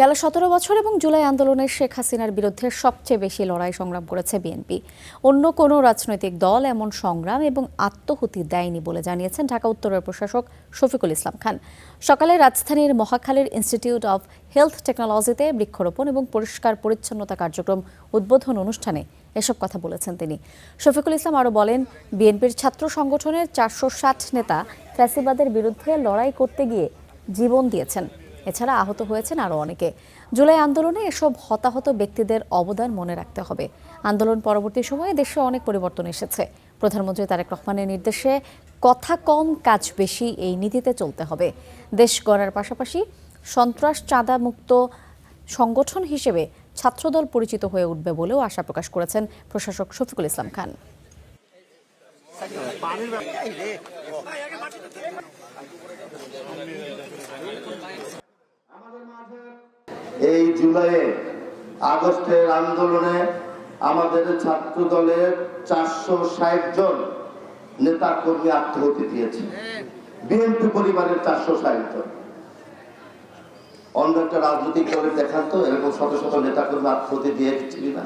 গেল ১৭ বছর এবং জুলাই আন্দোলনে শেখ হাসিনার বিরুদ্ধে সবচেয়ে বেশি লড়াই সংগ্রাম করেছে বিএনপি। অন্য কোনো রাজনৈতিক দল এমন সংগ্রাম এবং আত্মহুতি দেয়নি বলে জানিয়েছেন ঢাকা উত্তরের প্রশাসক শফিকুল ইসলাম খান। সকালে রাজধানীর মহাখালীর ইনস্টিটিউট অব হেলথ টেকনোলজিতে বৃক্ষরোপণ এবং পরিষ্কার পরিচ্ছন্নতা কার্যক্রম উদ্বোধন অনুষ্ঠানে এসব কথা বলেছেন তিনি। শফিকুল ইসলাম আরও বলেন, বিএনপির ছাত্র সংগঠনের ৪৬০ নেতা ফ্যাসিবাদের বিরুদ্ধে লড়াই করতে গিয়ে জীবন দিয়েছেন। এছাড়া আহত হয়েছেন আরও অনেকে। জুলাই আন্দোলনে এসব হতাহত ব্যক্তিদের অবদান মনে রাখতে হবে। আন্দোলন পরবর্তী সময়ে দেশে অনেক পরিবর্তন এসেছে। প্রধানমন্ত্রী তারেক রহমানের নির্দেশে কথা কম কাজ বেশি এই নীতিতে চলতে হবে। দেশ গড়ার পাশাপাশি সন্ত্রাস চাঁদা মুক্ত সংগঠন হিসেবে ছাত্রদল পরিচিত হয়ে উঠবে বলেও আশা প্রকাশ করেছেন প্রশাসক শফিকুল ইসলাম খান। এই জুলাইয়ে আগস্টের আন্দোলনে আমাদের ছাত্র দলের ৪৬০ জন নেতা কর্মী আত্মহতি দিয়েছে। বিএনপি পরিবারের ৪৬০ জন। অন্য একটা রাজনৈতিক দলের দেখান তো এরকম শত শত নেতা কর্মী আত্মহতি দিয়েছে কিনা।